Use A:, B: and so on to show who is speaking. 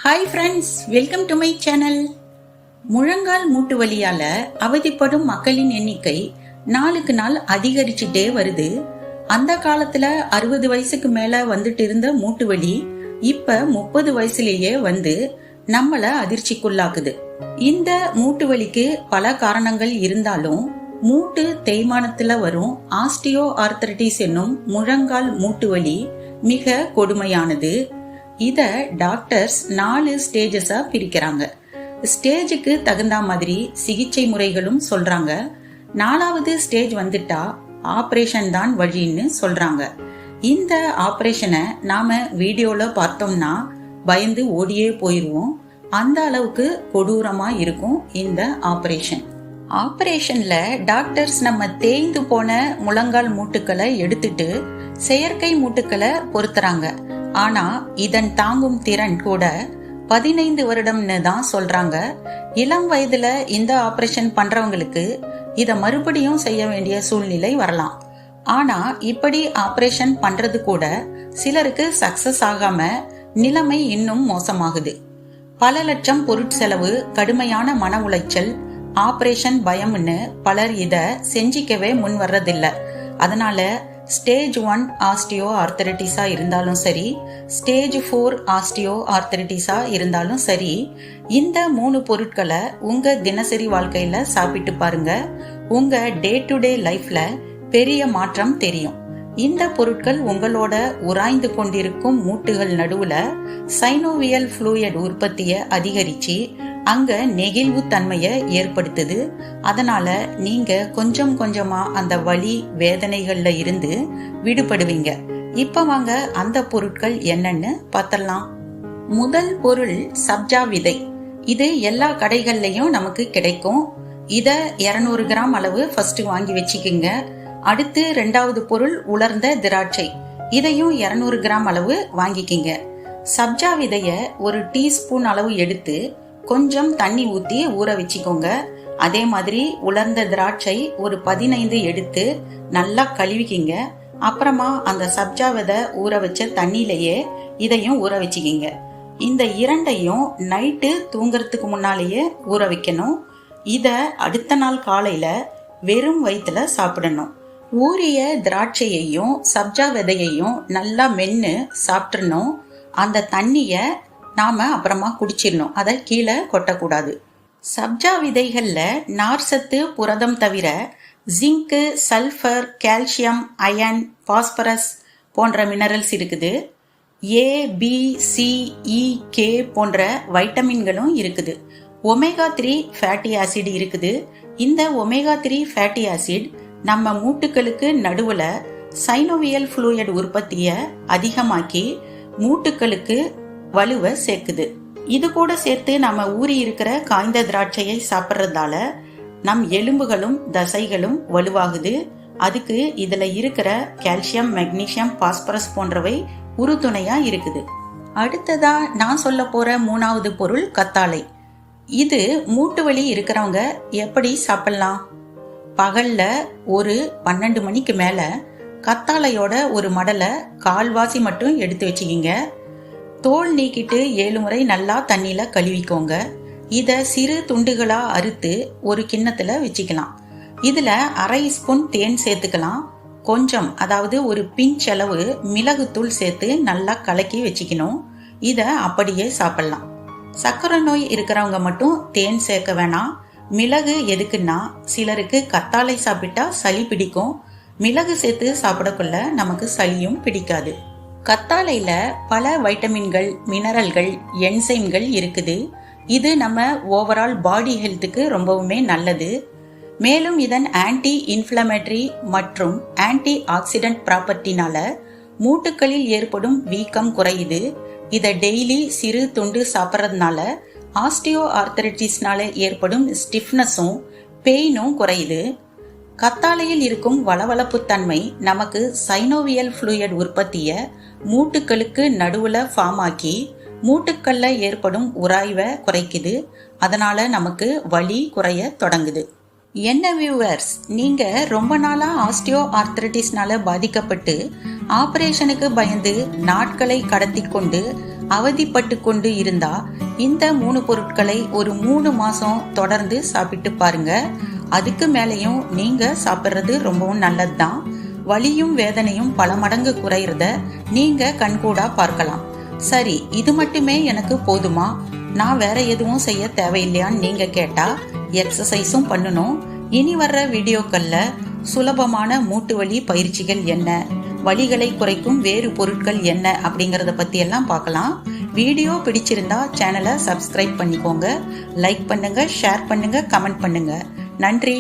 A: Hi friends, welcome to my channel. முழங்கால் மூட்டு வலியால அவதிப்படும் மக்களின் எண்ணிக்கை நாளுக்கு நாள் அதிகரிச்சுட்டே வருது. அந்த காலத்துல 60 வயசுக்கு மேல வந்துட்டு இருந்த மூட்டு வலி இப்ப 30 வயசுலயே வந்து நம்மள அதிர்ச்சிக்குள்ளாக்குது. இந்த மூட்டு வலிக்கு பல காரணங்கள் இருந்தாலும் மூட்டு தேய்மானத்துல வரும் ஆஸ்டியோ ஆர்த்தரைட்டிஸ் என்னும் முழங்கால் மூட்டு வலி மிக கொடுமையானது. இத டாக்டர்ஸ் 4 ஸ்டேஜஸா பிரிக்கிறாங்க. ஸ்டேஜுக்கு தகுந்த மாதிரி சிகிச்சை முறைகளும் சொல்றாங்க. 4வது ஸ்டேஜ் வந்துட்டா ஆபரேஷன் தான் வழின்னு சொல்றாங்க. இந்த ஆபரேஷனை நாம வீடியோல பார்த்தோம்னா பயந்து ஓடியே போயிருவோம். அந்த அளவுக்கு கொடூரமா இருக்கும் இந்த ஆபரேஷன். ஆபரேஷன்ல டாக்டர்ஸ் நம்ம தேய்ந்து போன முழங்கால் மூட்டுக்களை எடுத்துட்டு செயற்கை மூட்டுக்களை பொருத்துறாங்க. ஆனா இதன் தாங்கும் திறன் கூட 15 வருடம்னு தான் சொல்றாங்க. இளம் வயதுல இந்த ஆபரேஷன் பண்றவங்களுக்கு இத மறுபடியும் செய்ய வேண்டிய சூழ்நிலை வரலாம். ஆனா இப்படி ஆபரேஷன் பண்றது கூட சிலருக்கு சக்சஸ் ஆகாம நிலைமை இன்னும் மோசமாகுது. பல லட்சம் பொருட்செலவு, கடுமையான மன உளைச்சல், ஆபரேஷன் பயம்னு பலர் இத செஞ்சிக்கவே முன் வர்றதில்ல. அதனால ஸ்டேஜ் 1 ஆஸ்டியோ ஆர்த்தரைட்டிஸா இருந்தாலும் சரி, ஸ்டேஜ் 4 ஆஸ்டியோ ஆர்த்தரைட்டிஸா இருந்தாலும் சரி, இந்த 3 பொருட்களை உங்க தினசரி வாழ்க்கையில சாப்பிட்டு பாருங்க. உங்க டே டு டே லைஃப்ல பெரிய மாற்றம் தெரியும். இந்த பொருட்கள் உங்களோட உராய்ந்து கொண்டிருக்கும் மூட்டுகள் நடுவுல சைனோவியல் ஃப்ளூயிட் உற்பத்தியை அதிகரிச்சு அங்க நெகிழ்வு தன்மையை ஏற்படுத்துது. அதனால நீங்க கொஞ்சம் கொஞ்சமா அந்த வலி வேதனைகள்ல இருந்து விடுபடுவீங்க. இப்ப வாங்க அந்த பொருட்கள் என்னன்னு பார்த்தலாம். முதல் பொருள் சப்ஜா விதை. இது எல்லா கடைகள்லயும் நமக்கு கிடைக்கும். இத 200 கிராம் அளவு ஃபர்ஸ்ட் வாங்கி வச்சுக்கோங்க. அடுத்து 2வது பொருள் உலர்ந்த திராட்சை. இதையும் 200 கிராம் அளவு வாங்கிக்கிங்க. சப்ஜா விதைய ஒரு டீஸ்பூன் அளவு எடுத்து கொஞ்சம் தண்ணி ஊத்தி ஊற வச்சுக்கோங்க. அதே மாதிரி உலர்ந்த திராட்சை ஒரு 15 எடுத்து நல்லா கழுவிக்கிங்க. அப்புறமா அந்த சப்ஜா விதை ஊற வச்ச தண்ணியிலேயே இதையும் ஊற வச்சுக்கிங்க. இந்த இரண்டையும் நைட்டு தூங்குறதுக்கு முன்னாலேயே ஊற வைக்கணும். இத அடுத்த நாள் காலையில வெறும் வயிற்றுல சாப்பிடணும். ஊறிய திராட்சையையும் சப்ஜா விதையையும் நல்லா மென்னு சாப்பிட்றணும். அந்த தண்ணிய நாம அப்புறமா குடிச்சிடணும். அதை கீழே கொட்டக்கூடாது. சப்ஜா விதைகள்ல நார்சத்து, புரதம் தவிர ஜிங்கு, சல்ஃபர், கால்சியம், அயன், பாஸ்பரஸ் போன்ற மினரல்ஸ் இருக்குது. ஏ, பி, சி, இ, கே போன்ற வைட்டமின்களும் இருக்குது. ஒமேகா 3 ஃபேட்டி ஆசிட் இருக்குது. இந்த ஒமேகா 3 ஃபேட்டி ஆசிட் நம்ம மூட்டுகளுக்கு நடுவுல சைனோவியல் ஃப்ளூயிட் உற்பத்தியை அதிகமாக்கி மூட்டுகளுக்கு வலுவை சேர்க்குது. இது கூட சேர்த்து நம்ம ஊறி இருக்கிற காய்ந்த திராட்சையை சாப்பிட்றதால நம் எலும்புகளும் தசைகளும் வலுவாகுது. அதுக்கு இதுல இருக்கிற கால்சியம், மெக்னீசியம், பாஸ்பரஸ் போன்றவை உறுதுணையா இருக்குது. அடுத்ததா நான் சொல்ல போற 3வது பொருள் கத்தாழை. இது மூட்டு வலி இருக்கிறவங்க எப்படி சாப்பிடலாம்? பகல்ல ஒரு 12 மணிக்கு மேல கத்தாழையோட ஒரு மடலை கால்வாசி மட்டும் எடுத்து வச்சுக்கிங்க. தோல் நீக்கிட்டு 7 முறை நல்லா தண்ணியில கழுவிக்கோங்க. இத சிறு துண்டுகளா அறுத்து ஒரு கிண்ணத்துல வச்சுக்கலாம். இதுல அரை ஸ்பூன் தேன் சேர்த்துக்கலாம். கொஞ்சம், அதாவது ஒரு பிஞ்ச் அளவு மிளகுத்தூள் சேர்த்து நல்லா கலக்கி வச்சுக்கணும். இத அப்படியே சாப்பிடலாம். சர்க்கரை நோய் இருக்கிறவங்க மட்டும் தேன் சேர்க்க வேணாம். மிளகு எதுக்குன்னா சிலருக்கு கத்தாழை சாப்பிட்டா சளி பிடிக்கும். மிளகு சேர்த்து சாப்பிடக்குள்ள நமக்கு சளியும் பிடிக்காது. கத்தாழையில பல வைட்டமின்கள், மினரல்கள், என்சைம்கள் இருக்குது. இது நம்ம ஓவரால் பாடி ஹெல்த்துக்கு ரொம்பவுமே நல்லது. மேலும் இதன் ஆன்டி இன்ஃப்ளமேட்டரி மற்றும் ஆன்டி ஆக்சிடென்ட் ப்ராப்பர்ட்டினால மூட்டுகளில் ஏற்படும் வீக்கம் குறையுது. இதை டெய்லி சிறு துண்டு சாப்பிட்றதுனால ஆஸ்டியோ ஆர்த்தரைட்டிஸ்னால ஏற்படும் ஸ்டிஃப்னஸும் பெயினும் குறையுது. கத்தாழையில் இருக்கும் வளவளப்பு தன்மை நமக்கு சைனோவியல் ஃப்ளூயிட் உற்பத்தியை மூட்டுகளுக்கு நடுவுல ஃபார்ம் ஆக்கி மூட்டுக்கள்ல ஏற்படும் உராய்வை குறைக்குது. அதனால நமக்கு வலி குறைய தொடங்குது. என்ன வியூவர்ஸ், நீங்க ரொம்ப நாளா ஆஸ்டியோ ஆர்த்தரைட்டிஸ்னால பாதிக்கப்பட்டு ஆபரேஷனுக்கு பயந்து நாட்களை கடத்தி கொண்டு அவதிப்பட்டு கொண்டு இருந்தா இந்த 3 பொருட்களை ஒரு 3 மாசம் தொடர்ந்து சாப்பிட்டு பாருங்க. அதுக்கு மேலேயும் நீங்க சாப்பிட்றது ரொம்பவும் நல்லதுதான். வலியும் வேதனையும் பல மடங்கு குறையிறத நீங்க கண்கூடா பார்க்கலாம். சரி, இது மட்டுமே எனக்கு போதுமா, நான் வேற எதுவும் செய்ய தேவையில்லையான்னு நீங்க கேட்டா, எக்ஸசைஸும் பண்ணணும். இனி வர்ற வீடியோக்கள்ல சுலபமான மூட்டு வலி பயிற்சிகள் என்ன, வலிகளை குறைக்கும் வேறு பொருட்கள் என்ன அப்படிங்கறத பத்தி எல்லாம் பார்க்கலாம். வீடியோ பிடிச்சிருந்தா சேனலை சப்ஸ்கிரைப் பண்ணிக்கோங்க, லைக் பண்ணுங்க, ஷேர் பண்ணுங்க, கமெண்ட் பண்ணுங்க. நன்றி.